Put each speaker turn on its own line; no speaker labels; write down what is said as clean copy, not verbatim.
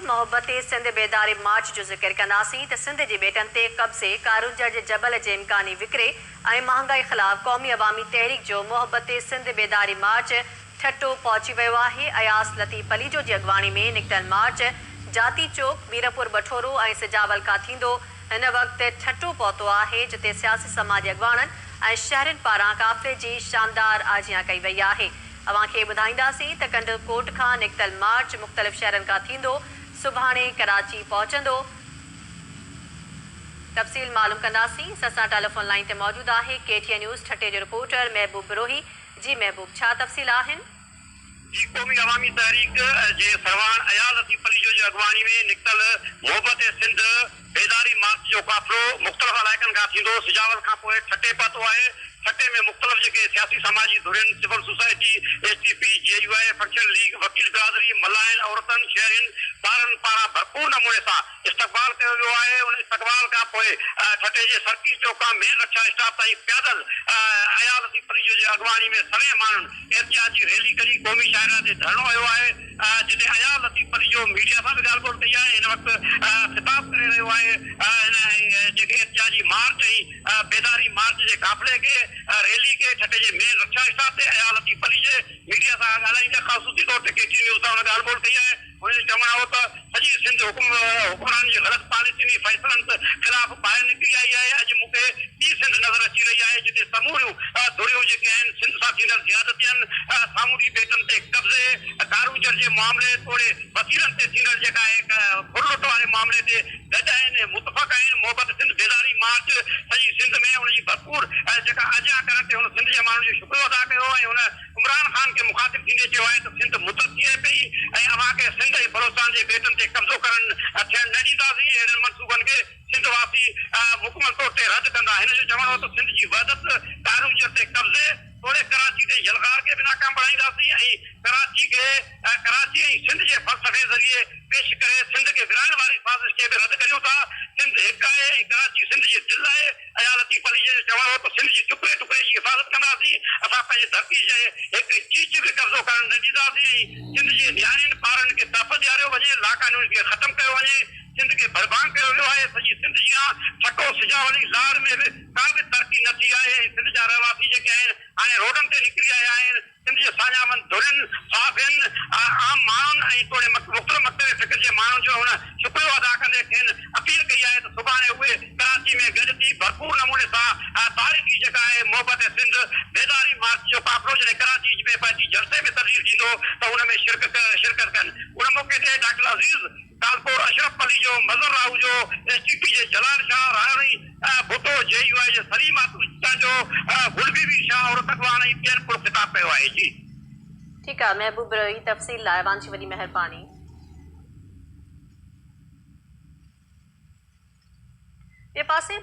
मोहब्बत सिंध बेदारी मार्च जो ज़िक्र कंदासीं त सिंध जे बेटनि ते कब्ज़े कारूंजर जे जबल जे इम्कानी विकिरे ऐं महांगाई ख़िलाफ़ क़ौमी अवामी तहरीक जो मोहब्बत सिंध बेदारी मार्च ठट्टो पहुची वियो आहे। अयास लतीफ़ पलीजो जी अॻवानी में निकितल मार्च जाती चौक मीरपुर बठोरो ऐं सिजावल खां थींदो हिन वक़्तु ठट्टो पहुतो आहे, जिते सियासी समाजी अॻवाननि ऐं शहरनि पारां काफ़िले जी शानदार आजियां कई वई आहे। अवांखे ॿुधाईंदासीं त कंडकोट खां निकितल मार्च मुख़्तलिफ़ शहरनि खां थींदो सुभाणे कराची पहुचंदो। तफ़सील मालूम कंदासीं। असां टेलीफोन लाइन ते मौजूदु आहे KTN न्यूज़ ठट्टे जो रिपोर्टर महबूब बिरोही। जी महबूब, छा तफ़सील आहिनि?
जी, क़ौमी अवामी तहरीक जे सरवान अयाल लतीफ़ पलीजो जी अॻवानी में निकितल मोहब्बत सिंध बेदारी मार्च जो काफ़िलो मुख़्तलिफ़ इलाइक़नि खां थींदो सिजावल खां पोइ ठट्टे पहुतो आहे। ठट्टे में मुख़्तलिफ़ जेके सियासी समाजी धुरियुनि, civil society, STP, JUI, function league, वकील बिरादरी, मलाइन, औरतनि, शहरियुनि ॿारनि पारां भरपूर नमूने सां इस्तक़बाल कयो वियो आहे। उन इस्तक़बाल खां पोइ ठट्टे जे सर्किट चौक खां मेन रक्षा स्टाफ ताईं पैदल अयाल लतीफ़ पलीजो जी अॻवानी में सभई माण्हुनि एहतियाजी रैली करी क़ौमी शाइरा ते धरणो आयो आहे, जिते अयाल लतीफ़ पलीजो मीडिया सां बि ॻाल्हि ॿोल कई आहे। हिन वक़्तु ख़िताब करे रहियो आहे जेके एहतियाजी मार्च ऐं बेदारी मार्च जे काफ़िले खे रैली के ठट्टे जे मेन रक्षा स्टाफ ते अयाल लतीफ़ पलीजे मीडिया सां ॻाल्हाईंदे ख़ासूसी तौर ते KTN न्यूज़ सां हुन ॻाल्हि ॿोल कई आहे। हुनजो चवणु हो त सॼी सिंध हुकुमरान जी ग़लति पॉलिसियुनि फ़ैसिलनि ख़िलाफ़ ॿाहिरि निकिरी आई आहे। अॼु मूंखे ॿी सिंध नज़र अची रही आहे, जिते समूरियूं धुरियूं जेके आहिनि सिंध सां थींदड़ ज़ियादतियुनि, सामूंडी बेटनि ते कब्ज़े, कारूंजर जे मामले तोड़े वसीलनि ते थींदड़ जेका आहे फुरलुट वारे मामले ते गॾु आहिनि, मुतफ़क़ आहिनि। मोहब्बत सिंध बेदारी मार्च सॼी सिंध में हुनजी भरपूर जेका अजा करण ते हुन सिंध जे माण्हुनि जो शुक्रियो अदा कयो ऐं हुन इमरान ख़ान खे मुखातिब थींदे चयो आहे त सिंध मुतहद थिए पई ऐं अव्हांखे सिंध ऐं बलोचिस्तान जे बेटनि ते कब्ज़ो करणु थियणु न ॾींदासीं। अहिड़नि मनसूबनि खे सिंध वासी मुकमल तौर ते रद्द कंदा। हिन जो चवणु हो त सिंध जी वहदत, कारूंजर ते कब्ज़े तोड़े कराची ते यलगार खे बि नाकाम बणाईंदासीं ऐं कराची ऐं सिंध जे फ़लसफ़े ज़रिए पेश करे सिंध खे विराइण वारी साज़िश खे बि रद्द करियूं था। सिंध हिकु आहे ऐं कराची सिंध जी दिलि आहे। अयाल लतीफ़ पलीजे जो चवणु हो त सिंध जी टुकड़े टुकड़े जी हिफ़ाज़त कंदासीं। असां पंहिंजे धरती जे हिकु चीच बि कब्ज़ो करणु न ॾींदासीं ऐं सिंध जे नियाणियुनि ॿारनि खे तहफ़ ॾियारियो वञे, लाक़ानूनी खे ख़तमु कयो वञे, सिंध खे बर्बाद कयो वियो आहे। सॼी सिंध जी ठको सिजावली लाड़ में बि का बि तरक़ी न थी आहे। सिंध जा रहवासी जेके आहिनि हाणे रोडनि ते निकिरी आया आहिनि। सिंध जे साञामंद धुरियुनि, साफ़ियुनि, आम माण्हुनि ऐं तोड़े मुख़्तलिफ़ मक़सद फ़िक्र जे माण्हुनि जो हुन शुक्रियो अदा कंदे खेनि अपील कई आहे त सुभाणे उहे कराची में गॾिजी भरपूर नमूने सां तारीख़ी जेका आहे मोहब्बत सिंध बेदारी मार्च जो काफ़िलो जॾहिं कराची में पंहिंजी जलसे में तब्दील थींदो त हुन में शिरकत कनि। उन मौक़े ते डॉक्टर अज़ीज़ कालपुर, अशरफ पलीजो, मज़र राहू जो, STP जे जलाल शाह राणी भुट्टो, JUI जे सलीम जो गुलबीबी शाह और तकवान ऐं ॿियनि पुर ख़िताब कयो आहे। जी
ठीकु आहे महबूब बिरोही, तफ़सील लाइ अवांजी वॾी महिरबानी। ॿिए पासे